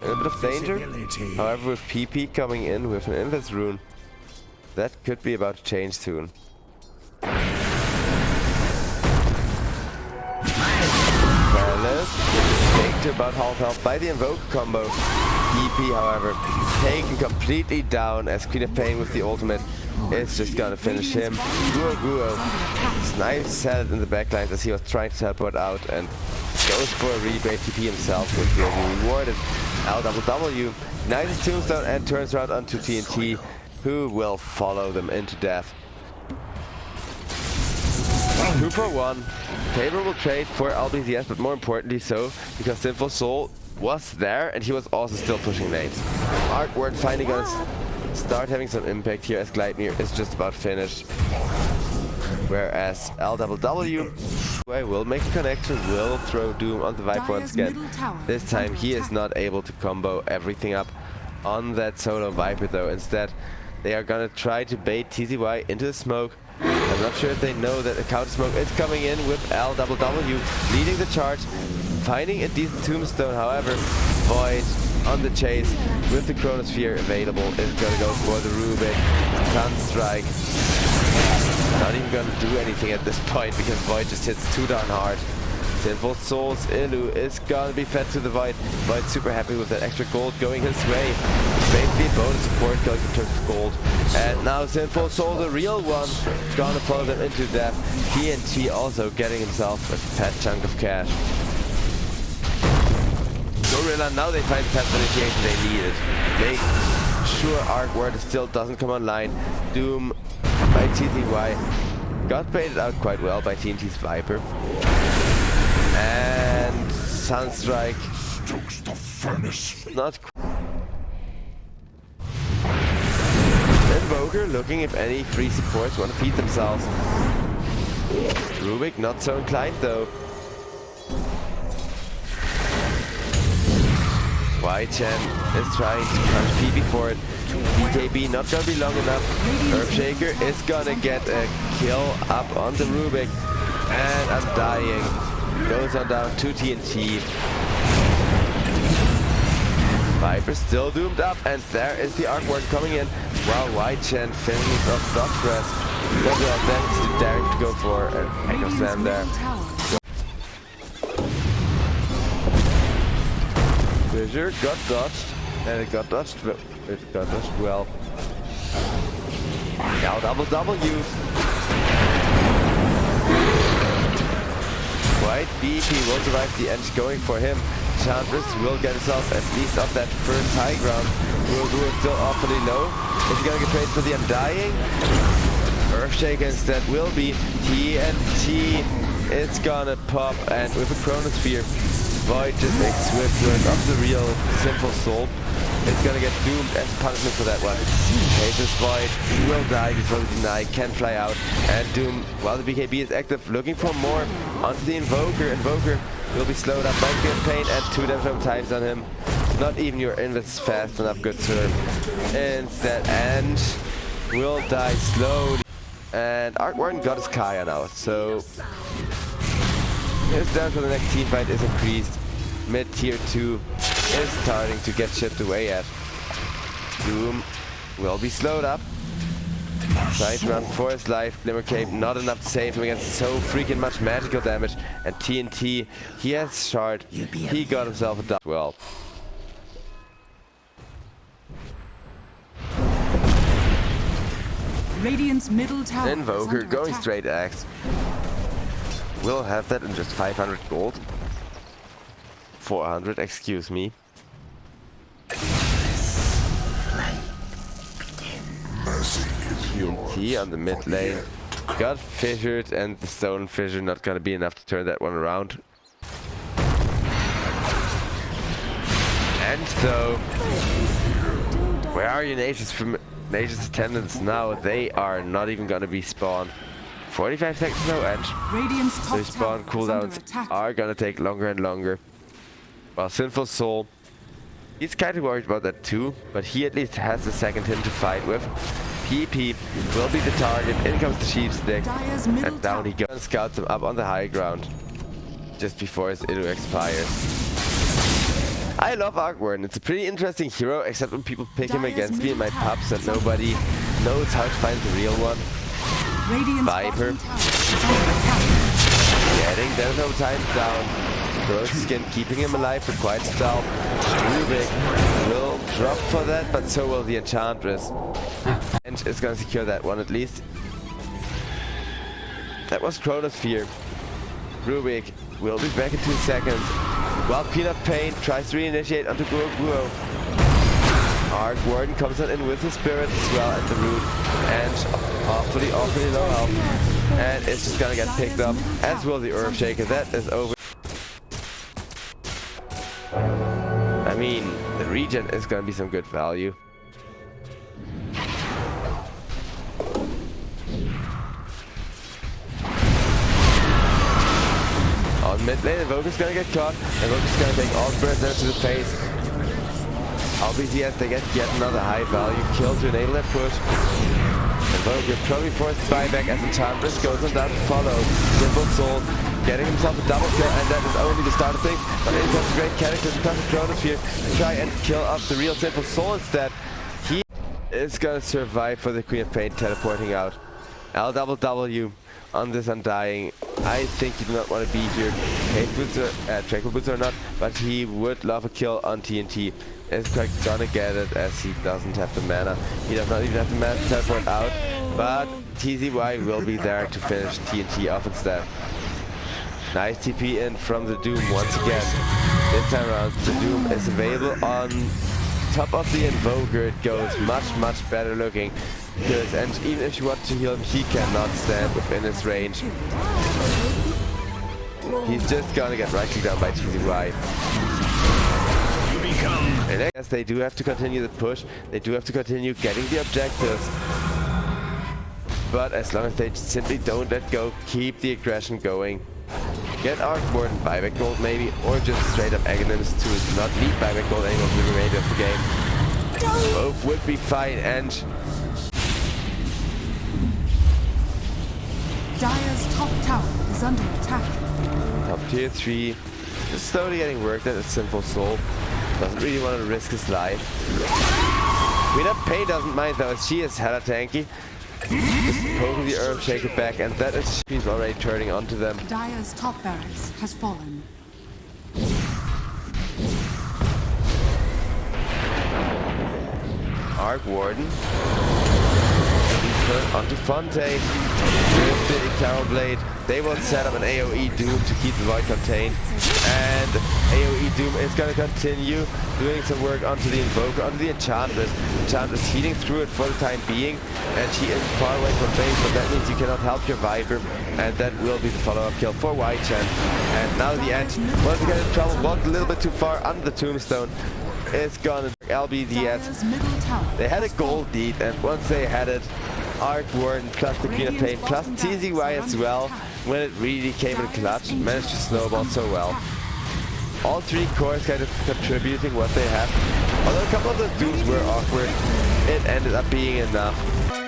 A bit of danger. However, with PP coming in with an Invis rune, that could be about to change soon. Faceless, taken to about half health by the Invoker combo. PP, however, taken completely down as Queen of Pain with the ultimate is just gonna finish him. Guoguo snipes Salad in the backlines as he was trying to teleport out and goes for a rebate. TP himself with being rewarded. LWW ignites his tombstone and turns around onto TNT, who will follow them into death. 2 for 1. Favorable trade for LBZS, but more importantly so because SINFULSOUL was there and he was also still pushing lanes. Warden finally gonna start having some impact here as Gleipnir is just about finished. Whereas LWW will make a connection, will throw Doom on the Viper once again. This time he is not able to combo everything up on that solo Viper though. Instead, they are gonna try to bait TZY into the smoke. I'm not sure if they know that a counter smoke is coming in with LWW leading the charge, finding a decent tombstone. However, Void on the chase with the Chronosphere available is gonna go for the Rubick. Sunstrike. Not even gonna do anything at this point because Void just hits too darn hard. SINFULSOUL's Illu is gonna be fed to the Void. Void's super happy with that extra gold going his way. Basically bonus support going in terms of gold. And now SINFULSOUL, the real one, gonna follow them into death. TNT also getting himself a fat chunk of cash. Gorilla, now they find the path initiation they needed. Make sure Warden still doesn't come online. Doom by TZY got baited out quite well by TNT's Viper. And Sunstrike not Invoker looking if any free supports want to feed themselves. Rubick not so inclined though. yChen is trying to punch PP for it. BKB not gonna be long enough. Earthshaker is gonna get a kill up on the Rubick. And Undying goes on down to TNT. Viper still doomed up, and there is the Warden coming in. While yChen finishes off Docres. Then it's daring to go for an Echo Slam there. Fissure got dodged, and it got dodged well. Now LWW. White BP will survive the end, going for him. Enchantress will get himself at least off that first high ground. Guoguo is still awfully low. Is he gonna get traded for the Undying? Earthshaker instead will be TNT. It's gonna pop, and with a Chronosphere, Void just makes swift work of the real SINFULSOUL. It's gonna get doomed as punishment for that one. Faceless Void will die before the deny, can fly out, and Doom, while the BKB is active, looking for more onto the Invoker. Invoker will be slowed up by Queen of Pain and 2 damage times on him. Not even your Invis is fast enough, good sir. Instead, and will die slowly. And Warden got his Kaya now, so his down for the next team fight is increased. Mid tier 2 is starting to get chipped away at. Doom will be slowed up. Trying to run for his life. Glimmer Cape not enough to save him against so freaking much magical damage. And TNT, he has shard. He got himself a dot. Well. Radiant's middle tower. Invoker going straight axe. We'll have that in just 500 gold. 400, excuse me. TNT on the mid lane. Got fissured, and the stone fissure not gonna be enough to turn that one around. And so, where are your Nature's attendants now? They are not even gonna be spawned. 45 seconds no edge. So spawn cooldowns are gonna take longer and longer. While SINFULSOUL, he's kind of worried about that too, but he at least has a second him to fight with. PP will be the target. In comes the Sheep Stick, and down he goes and scouts him up on the high ground just before his Illu expires. I love Arc Warden. It's a pretty interesting hero, except when people pick him against me in my pubs and nobody knows how to find the real one. Viper. Getting that no time down. Rose Skin keeping him alive for quite a while. Rubick will drop for that, but so will the Enchantress. And is gonna secure that one at least. That was Chronosphere. Rubick will be back in 2 seconds. While Peanut Pain tries to reinitiate onto guoguo. Arc Warden comes in with his spirit as well at the root. And awfully low health. And it's just gonna get picked up, as will the Earthshaker. That is over. I mean, the regen is gonna be some good value. On mid lane, Invoker's gonna get caught. Invoker's gonna take all spirits into the face. LBZS, they get yet another high value kill to enable that push. Invoker probably forced buyback as Enchantress goes on down to follow. SINFULSOUL getting himself a double kill, and that is only the start of things. But in comes a great character to touch the Chronosphere to try and kill off the real SINFULSOUL instead. He is gonna survive for the Queen of Pain teleporting out. LWW on this Undying. I think he does not want to be here. Tranquil Boots or not, but he would love a kill on TNT. Is quite gonna get it as he doesn't have the mana. He does not even have the mana to teleport out, but TZY will be there to finish TNT off instead. Nice TP in from the Doom once again. This time around, the Doom is available on top of the Invoker. It goes much better looking. Because, and even if you want to heal him, he cannot stand within his range. He's just gonna get right clicked down by TZY. And I guess they do have to continue the push. They do have to continue getting the objectives. But as long as they simply don't let go, keep the aggression going. Get Arc Warden buyback gold maybe, or just straight up Aghanims to not need buyback gold anymore for the remainder of the game. Both would be fine, and Dire's top tower is under attack. Top tier 3 is slowly getting worked at SINFULSOUL. Doesn't really want to risk his life. Queen of Pain doesn't mind though, as she is hella tanky. Just poking the Earthshaker back, and that is she's already turning onto them. Dire's top barracks has fallen. Arc Warden. Turn onto Fonte. With the Icaro Blade. They will set up an AoE Doom to keep the Void contained. And AoE Doom is going to continue doing some work onto the Invoker, onto the Enchantress. Enchantress healing through it for the time being. And she is far away from base, but that means you cannot help your Viper. And that will be the follow-up kill for yChen. And now the end. Once again in trouble, walked a little bit too far under the tombstone. It's gone. LBZS. They had a gold lead, and once they had it, Arc Warden plus the Queen of Pain plus TZY as well, when it really came in clutch, managed to snowball so well. All three cores kind of contributing what they have. Although a couple of the dudes were awkward, it ended up being enough.